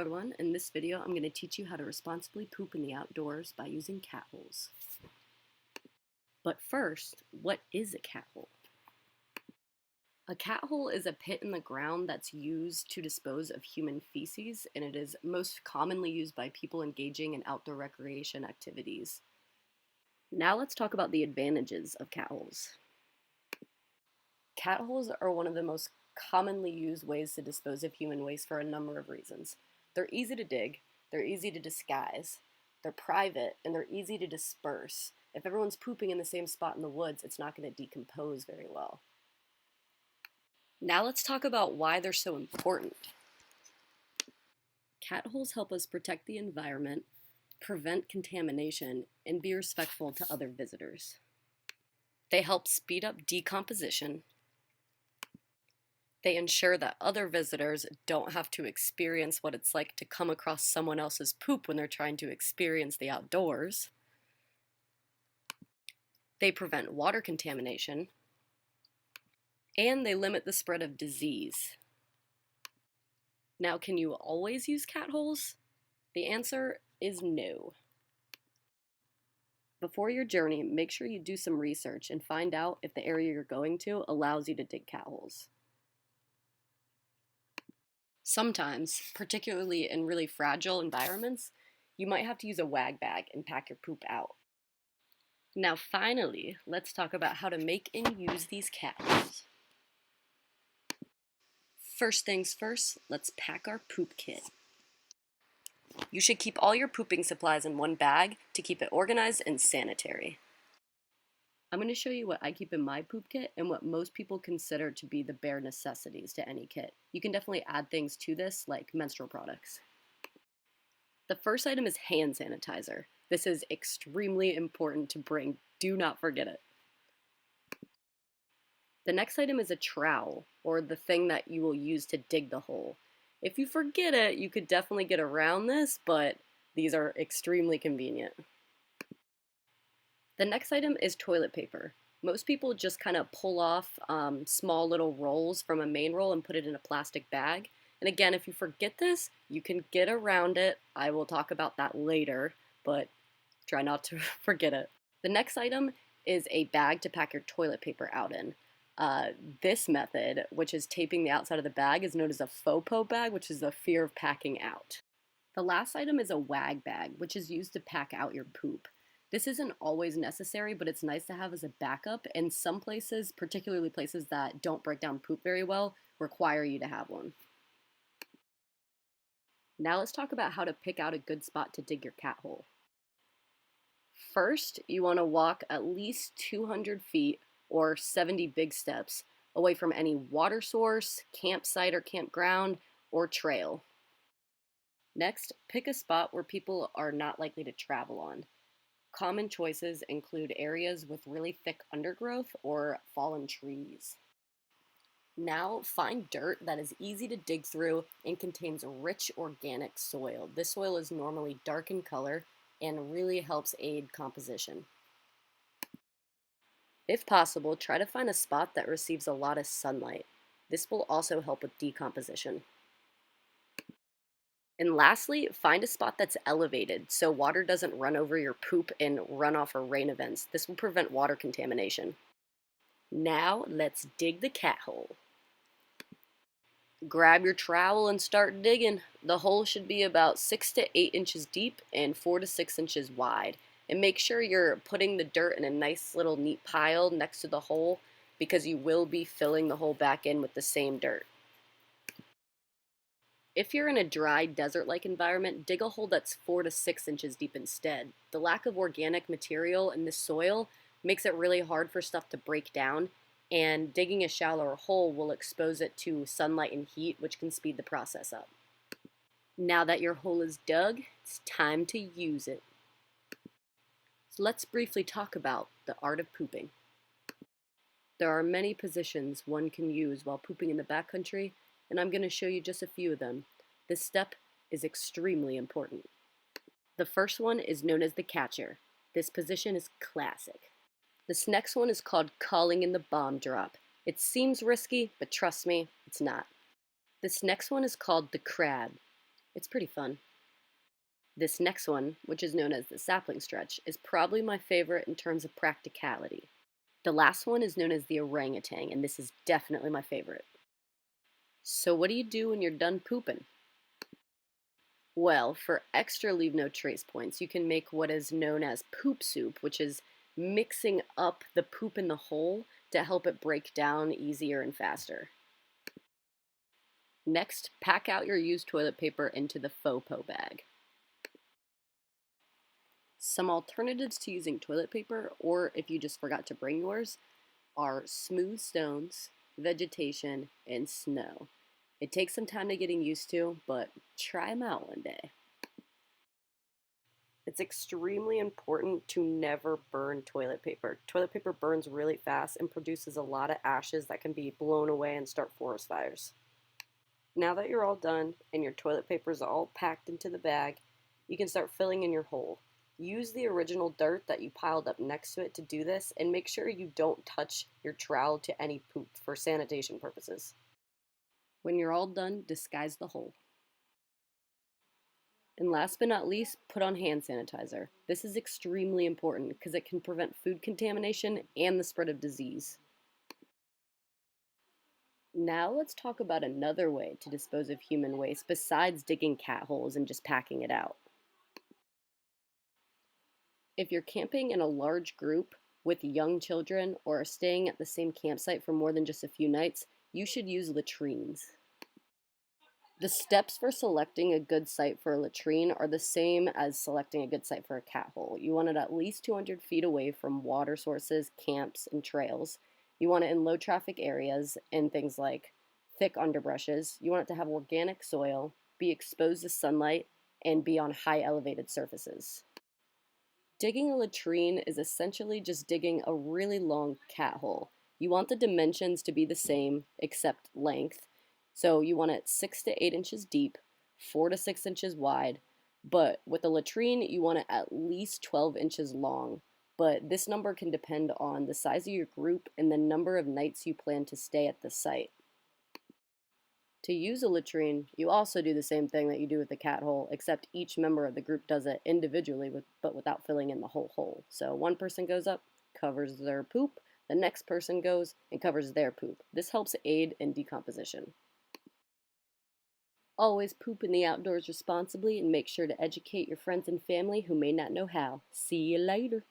everyone, in this video I'm going to teach you how to responsibly poop in the outdoors by using cat holes. But first, what is a cat hole? A cat hole is a pit in the ground that's used to dispose of human feces, and it is most commonly used by people engaging in outdoor recreation activities. Now let's talk about the advantages of cat holes. Cat holes are one of the most commonly used ways to dispose of human waste for a number of reasons. They're easy to dig, they're easy to disguise, they're private, and they're easy to disperse. If everyone's pooping in the same spot in the woods, it's not going to decompose very well. Now let's talk about why they're so important. Cat holes help us protect the environment, prevent contamination, and be respectful to other visitors. They help speed up decomposition. They ensure that other visitors don't have to experience what it's like to come across someone else's poop when they're trying to experience the outdoors. They prevent water contamination. And they limit the spread of disease. Now, can you always use cat holes? The answer is no. Before your journey, make sure you do some research and find out if the area you're going to allows you to dig cat holes. Sometimes, particularly in really fragile environments, you might have to use a wag bag and pack your poop out. Now finally, let's talk about how to make and use these cat holes. First things first, let's pack our poop kit. You should keep all your pooping supplies in one bag to keep it organized and sanitary. I'm going to show you what I keep in my poop kit and what most people consider to be the bare necessities to any kit. You can definitely add things to this, like menstrual products. The first item is hand sanitizer. This is extremely important to bring. Do not forget it. The next item is a trowel, or the thing that you will use to dig the hole. If you forget it, you could definitely get around this, but these are extremely convenient. The next item is toilet paper. Most people just kind of pull off small little rolls from a main roll and put it in a plastic bag. And again, if you forget this, you can get around it. I will talk about that later, but try not to forget it. The next item is a bag to pack your toilet paper out in. This method, which is taping the outside of the bag, is known as a FOPO bag, which is the fear of packing out. The last item is a wag bag, which is used to pack out your poop. This isn't always necessary, but it's nice to have as a backup, and some places, particularly places that don't break down poop very well, require you to have one. Now let's talk about how to pick out a good spot to dig your cat hole. First, you want to walk at least 200 feet or 70 big steps away from any water source, campsite or campground, or trail. Next, pick a spot where people are not likely to travel on. Common choices include areas with really thick undergrowth or fallen trees. Now, find dirt that is easy to dig through and contains rich organic soil. This soil is normally dark in color and really helps aid composition. If possible, try to find a spot that receives a lot of sunlight. This will also help with decomposition. And lastly, find a spot that's elevated so water doesn't run over your poop in runoff or rain events. This will prevent water contamination. Now, let's dig the cat hole. Grab your trowel and start digging. The hole should be about 6 to 8 inches deep and 4 to 6 inches wide. And make sure you're putting the dirt in a nice little neat pile next to the hole, because you will be filling the hole back in with the same dirt. If you're in a dry, desert-like environment, dig a hole that's 4 to 6 inches deep instead. The lack of organic material in the soil makes it really hard for stuff to break down, and digging a shallower hole will expose it to sunlight and heat, which can speed the process up. Now that your hole is dug, it's time to use it. So let's briefly talk about the art of pooping. There are many positions one can use while pooping in the backcountry, and I'm going to show you just a few of them. This step is extremely important. The first one is known as the catcher. This position is classic. This next one is called calling in the bomb drop. It seems risky, but trust me, it's not. This next one is called the crab. It's pretty fun. This next one, which is known as the sapling stretch, is probably my favorite in terms of practicality. The last one is known as the orangutan, and this is definitely my favorite. So, what do you do when you're done pooping? Well, for extra leave no trace points, you can make what is known as poop soup, which is mixing up the poop in the hole to help it break down easier and faster. Next, pack out your used toilet paper into the FOPO bag. Some alternatives to using toilet paper, or if you just forgot to bring yours, are smooth stones, vegetation, and snow. It takes some time to getting used to, but try them out one day. It's extremely important to never burn toilet paper. Toilet paper burns really fast and produces a lot of ashes that can be blown away and start forest fires. Now that you're all done and your toilet paper is all packed into the bag, you can start filling in your hole. Use the original dirt that you piled up next to it to do this, and make sure you don't touch your trowel to any poop for sanitation purposes. When you're all done, disguise the hole. And last but not least, put on hand sanitizer. This is extremely important because it can prevent food contamination and the spread of disease. Now let's talk about another way to dispose of human waste besides digging cat holes and just packing it out. If you're camping in a large group with young children or are staying at the same campsite for more than just a few nights, you should use latrines. The steps for selecting a good site for a latrine are the same as selecting a good site for a cat hole. You want it at least 200 feet away from water sources, camps, and trails. You want it in low traffic areas and things like thick underbrushes. You want it to have organic soil, be exposed to sunlight, and be on high elevated surfaces. Digging a latrine is essentially just digging a really long cat hole. You want the dimensions to be the same except length. So you want it 6 to 8 inches deep, 4 to 6 inches wide. But with a latrine, you want it at least 12 inches long. But this number can depend on the size of your group and the number of nights you plan to stay at the site. To use a latrine, you also do the same thing that you do with the cat hole, except each member of the group does it individually, but without filling in the whole hole. So one person goes up, covers their poop, the next person goes and covers their poop. This helps aid in decomposition. Always poop in the outdoors responsibly and make sure to educate your friends and family who may not know how. See you later.